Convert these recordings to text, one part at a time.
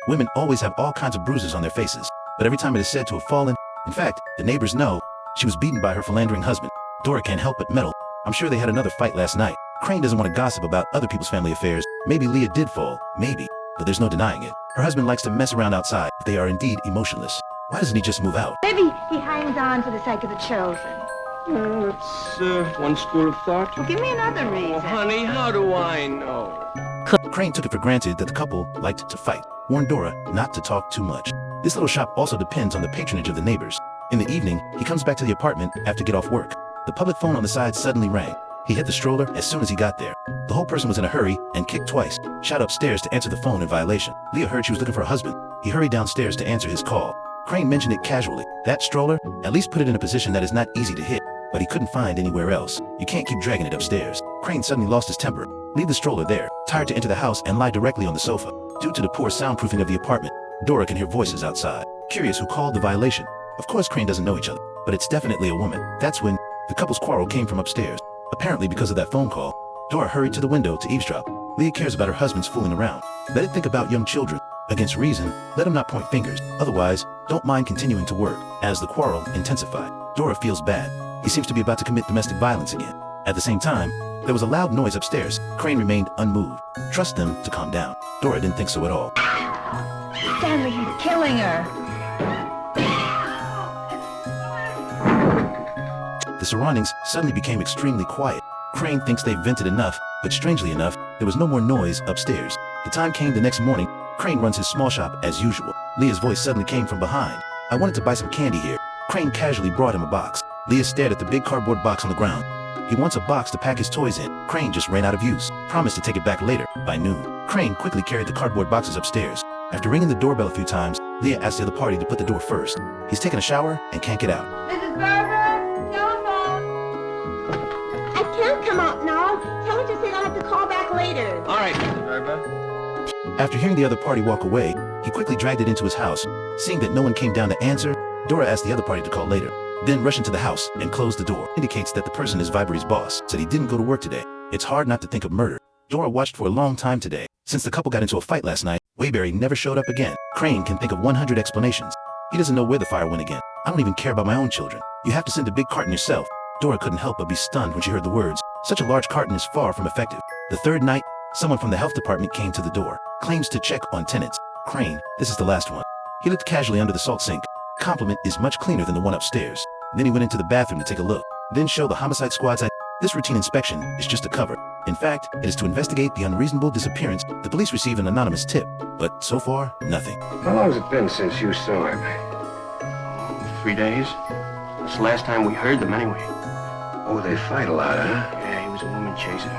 Women always have all kinds of bruises on their faces, but every time it is said to have fallen, in fact, the neighbors know, she was beaten by her philandering husband. Dora can't help but meddle. I'm sure they had another fight last night. Crane doesn't want to gossip about other people's family affairs. Maybe Leah did fall, maybe, but there's no denying it. Her husband likes to mess around outside. They are indeed emotionless. Why doesn't he just move out? Maybe he hangs on for the sake of the children. That's one school of thought. Well, give me another reason. Oh, honey, how do I know? Crane took it for granted that the couple liked to fight, warned Dora not to talk too much. This little shop also depends on the patronage of the neighbors. In the evening, he comes back to the apartment after get off work. The public phone on the side suddenly rang. He hit the stroller as soon as he got there. The whole person was in a hurry and kicked twice, shot upstairs to answer the phone in violation. Leah heard she was looking for her husband. He hurried downstairs to answer his call. Crane mentioned it casually. That stroller, at least put it in a position that is not easy to hit, but he couldn't find anywhere else. You can't keep dragging it upstairs. Crane suddenly lost his temper. Leave the stroller there, tired to enter the house and lie directly on the sofa. Due to the poor soundproofing of the apartment, Dora can hear voices outside. Curious who called the violation. Of course Crane doesn't know each other, but it's definitely a woman. That's when the couple's quarrel came from upstairs. Apparently because of that phone call, Dora hurried to the window to eavesdrop. Leah cares about her husband's fooling around. Let it think about young children. Against reason, let him not point fingers. Otherwise, don't mind continuing to work. As the quarrel intensified, Dora feels bad. He seems to be about to commit domestic violence again. At the same time, there was a loud noise upstairs. Crane remained unmoved. Trust them to calm down. Dora didn't think so at all. Stanley, he's killing her. The surroundings suddenly became extremely quiet. Crane thinks they've vented enough, but strangely enough, there was no more noise upstairs. The time came the next morning. Crane runs his small shop as usual. Leah's voice suddenly came from behind. I wanted to buy some candy here. Crane casually brought him a box. Leah stared at the big cardboard box on the ground. He wants a box to pack his toys in. Crane just ran out of use. Promised to take it back later, by noon. Crane quickly carried the cardboard boxes upstairs. After ringing the doorbell a few times, Leah asked the other party to put the door first. He's taking a shower and can't get out. Mrs. Berger, telephone. I can't come out now. Tell her to say I'll have to call back later. All right, Mrs. Berber. After hearing the other party walk away, he quickly dragged it into his house. Seeing that no one came down to answer, Dora asked the other party to call later. Then rushed into the house and closed the door. Indicates that the person is Vibery's boss. Said he didn't go to work today. It's hard not to think of murder. Dora watched for a long time today. Since the couple got into a fight last night, Waybury never showed up again. Crane can think of 100 explanations. He doesn't know where the fire went again. I don't even care about my own children. You have to send a big carton yourself. Dora couldn't help but be stunned when she heard the words. Such a large carton is far from effective. The third night, someone from the health department came to the door. Claims to check on tenants. Crane, this is the last one. He looked casually under the salt sink. Compliment is much cleaner than the one upstairs. Then he went into the bathroom to take a look. Then show the homicide squad's ID. This routine inspection is just a cover. In fact, it is to investigate the unreasonable disappearance. The police received an anonymous tip, but so far, nothing. How long has it been since you saw him? 3 days. That's the last time we heard them anyway. Oh, they fight a lot, huh? Yeah, he was a woman chaser.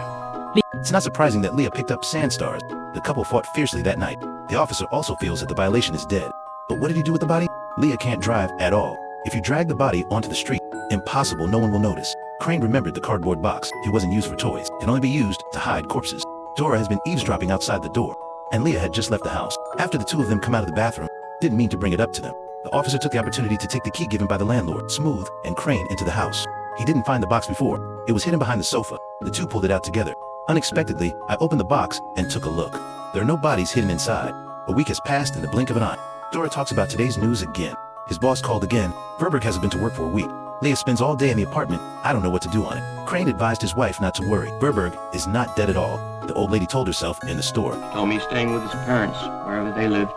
It's not surprising that Leah picked up sand stars. The couple fought fiercely that night. The officer also feels that the violation is dead. But what did he do with the body? Leah can't drive at all. If you drag the body onto the street, impossible, no one will notice. Crane remembered the cardboard box. It wasn't used for toys. It can only be used to hide corpses. Dora has been eavesdropping outside the door, and Leah had just left the house. After the two of them come out of the bathroom, didn't mean to bring it up to them. The officer took the opportunity to take the key given by the landlord, Smooth, and Crane into the house. He didn't find the box before. It was hidden behind the sofa. The two pulled it out together. Unexpectedly, I opened the box and took a look. There are no bodies hidden inside. A week has passed in the blink of an eye. Dora talks about today's news again. His boss called again. Verberg hasn't been to work for a week. Leah spends all day in the apartment. I don't know what to do on it. Crane advised his wife not to worry. Verberg is not dead at all. The old lady told herself in the store. Told me he's staying with his parents, wherever they live.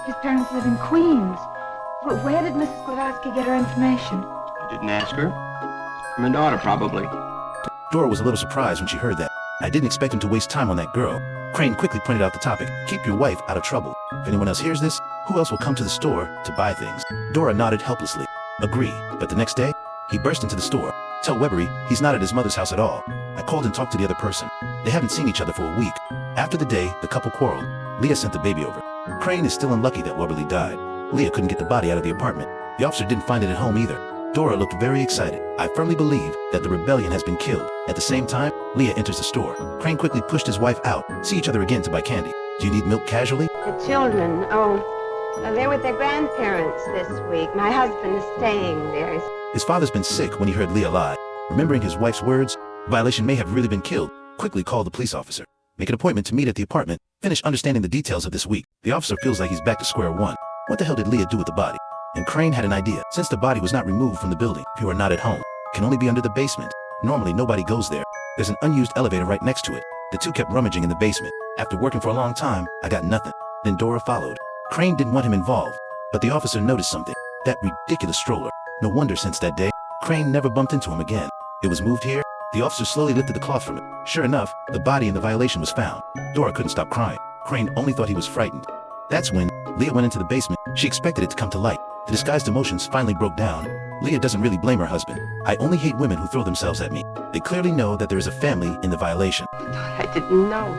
His parents live in Queens. But where did Mrs. Blavatsky get her information? I didn't ask her. From her daughter, probably. Dora was a little surprised when she heard that. I didn't expect him to waste time on that girl. Crane quickly pointed out the topic. Keep your wife out of trouble. If anyone else hears this, who else will come to the store to buy things? Dora nodded helplessly. Agree. But the next day, he burst into the store. Tell Webbery he's not at his mother's house at all. I called and talked to the other person. They haven't seen each other for a week. After the day, the couple quarreled. Leah sent the baby over. Crane is still unlucky that Webberly died. Leah couldn't get the body out of the apartment. The officer didn't find it at home either. Dora looked very excited. I firmly believe that the rebellion has been killed. At the same time, Leah enters the store. Crane quickly pushed his wife out. See each other again to buy candy. Do you need milk casually? The children, they're with their grandparents this week. My husband is staying there. His father's been sick when he heard Leah lie. Remembering his wife's words, violation may have really been killed, quickly called the police officer. make an appointment to meet at the apartment, finish understanding the details of this week. The officer feels like he's back to square one. What the hell did Leah do with the body? And Crane had an idea. Since the body was not removed from the building, if you are not at home, it can only be under the basement. Normally nobody goes there. There's an unused elevator right next to it. The two kept rummaging in the basement. After working for a long time, I got nothing. Then Dora followed. Crane didn't want him involved, but the officer noticed something. That ridiculous stroller. No wonder since that day, Crane never bumped into him again. It was moved here. The officer slowly lifted the cloth from it. Sure enough, the body in the violation was found. Dora couldn't stop crying. Crane only thought he was frightened. That's when Leah went into the basement. She expected it to come to light. The disguised emotions finally broke down. Leah doesn't really blame her husband. I only hate women who throw themselves at me. They clearly know that there is a family in the violation. I didn't know.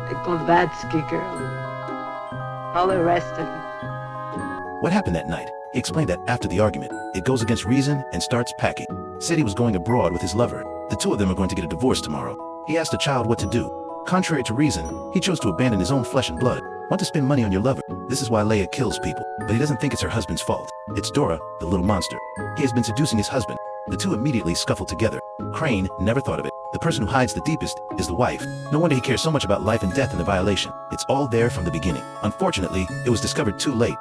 The Blavatsky girl. All the rest of them. What happened that night? He explained that after the argument, it goes against reason and starts packing. Said he was going abroad with his lover. The two of them are going to get a divorce tomorrow. He asked the child what to do. Contrary to reason, he chose to abandon his own flesh and blood. Want to spend money on your lover. This is why Leah kills people. But he doesn't think it's her husband's fault. It's Dora, the little monster. He has been seducing his husband. The two immediately scuffle together. Crane never thought of it. The person who hides the deepest is the wife. No wonder he cares so much about life and death in the violation. It's all there from the beginning. Unfortunately, it was discovered too late.